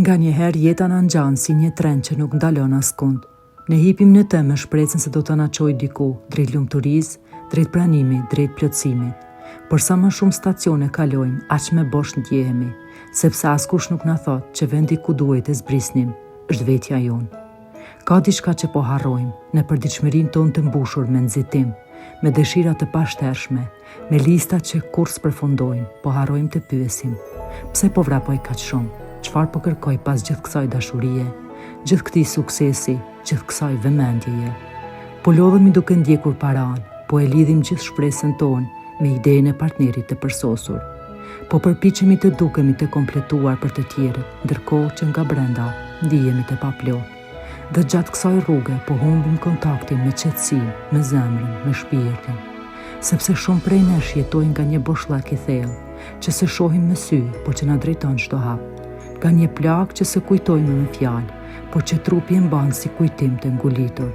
Nga njëherë jeta na ngjan si një tren që nuk ndalon askund. Ne hipim në të me shpresën se do të na çojë diku, drejt lumturisë, drejt pranimit, drejt plotësimit. Por sa më shumë stacione kalojmë, aq më bosh ndjehemi, sepse askush nuk na thot që vendi ku duhet të zbrisnim është vetja jonë. Ka diçka që po harrojmë, në përditshmërinë tonë të mbushur me nxitim, me dëshira të pashtershme, me lista që kur s'përfundojnë, po harrojmë të pyesim. Pse po vrapoj kaq shumë? Çfarë po kërkoj pas gjithë kësaj dashurie, gjithë këtij suksesi, gjithë kësaj vëmendjeje? Po lodhemi duke ndjekur paran, po e lidhim gjithë shpresën tonë me idenë e partnerit të përsosur. Po përpiqemi të dukemi të kompletuar për të tjerët, ndërkohë që nga brenda ndihemi të paplot. Dhe gjatë kësaj rruge po humbim kontaktin me qetësinë, me zemrën, me shpirtin. Sepse shumë prej nesh jetojnë nga një boshllëk i thellë, që se shohim me sy, por që na drejton çdo hap. Nga një plak që se kujtojmë me fjalë, por që trupi e mban si kujtim të ngulitur.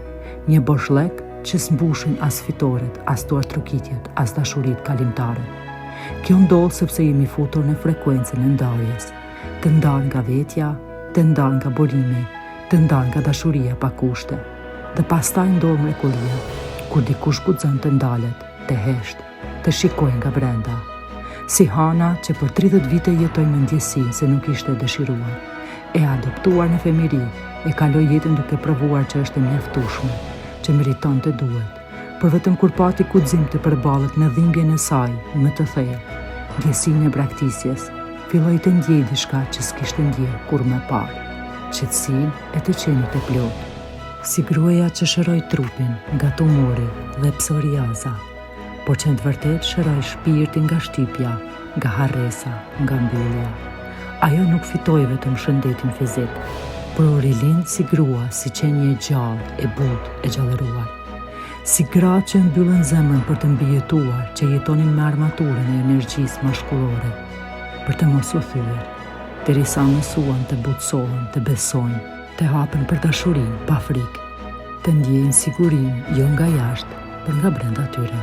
Një boshllëk që s'mbushin as fitoret, as tuartrokitjet, as dashurit kalimtare. Kjo ndodh sepse jemi futur në frekuencën e ndarjes, të ndarë nga vetja, të ndarë nga burimi, të ndarë nga dashuria pa kushte. Dhe pastaj ndodh mrekullia, kur dikush guxon të ndalet, të hesht, të shikojë nga brenda. Si Hana që për 30 vite jetoj me ndjesinë se nuk ishte dëshiruar, e adoptuar në femiri, e kaloi jetën duke provuar që është e mjaftueshme, që meriton të duhet, por vetëm kur pati guxim të përballet me dhimbjen e saj më të thellë, ndjesinë e braktisjes, filloi të ndjej diçka që s'kishte ndjerë kur më parë, qetësinë e të qenit të plot, si gruaja që shëroi trupin nga tumori dhe psoriaza, por që në të vërtet shëroi shpirtin nga shtypja, nga harresa, nga mbyllja. Ajo nuk fitoi vetëm shëndetin fizik, por u rilind si grua, si qenie e gjallë, e butë, e gjallëruar. Si gra që mbyllën zemrën për të mbijetuar, që jetonin me armaturën e energjisë mashkullore, për të mos u thyer, derisa mësuan të butësohen, të besojnë, të hapen për dashurinë, pa frikë, të ndjejnë sigurinë jo nga jashtë, por nga brenda tyre.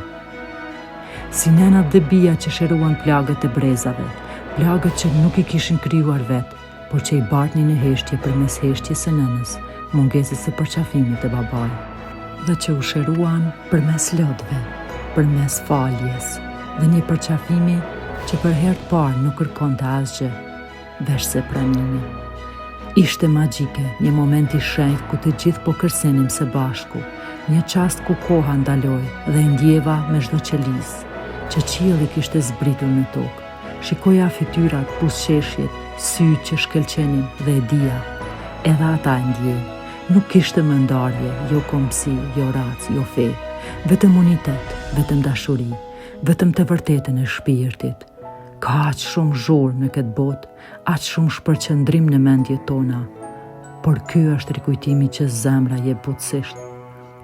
Si nenat dhe bija që shëruan plagët e brezave, plagët që nuk i kishin krijuar vetë, por që i bartnin në heshtje përmes heshtjes së nënës, mungesës së përqafimit të babait, dhe që u shëruan përmes lotëve, përmes faljes, dhe një përqafimi që për herë të parë nuk kërkonte asgjë, veçse pranimin. Ishte magjike, një moment i shenjtë ku të gjithë po kërsenim së bashku, një çast ku koha ndaloi dhe ndjeva me çdo qelisë, që qielli kishte zbritur në tokë. Shikoja fytyrat, buzëqeshjet, sytë që shkëlqenin dhe e dija, edhe ata e ndjejnë. Nuk kishte më ndarje, jo komsi, jo racë, jo fe, vetëm unitet, vetëm dashuri, vetëm të vërtetën e shpirtit. Ka aq shumë zhurmë në këtë botë, aq shumë shpërqendrim në mendjet tona, por ky është rikujtimi që zemra jep butësisht.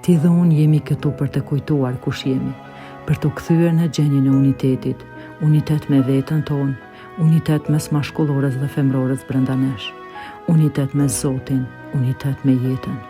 Ti dhe unë jemi këtu për të kujtuar kush jemi, për të kthyer në gjendjen e unitetit, unitet me veten tonë, unitet mes mashkullores dhe femrores brenda nesh, unitet me Zotin, unitet me jetën.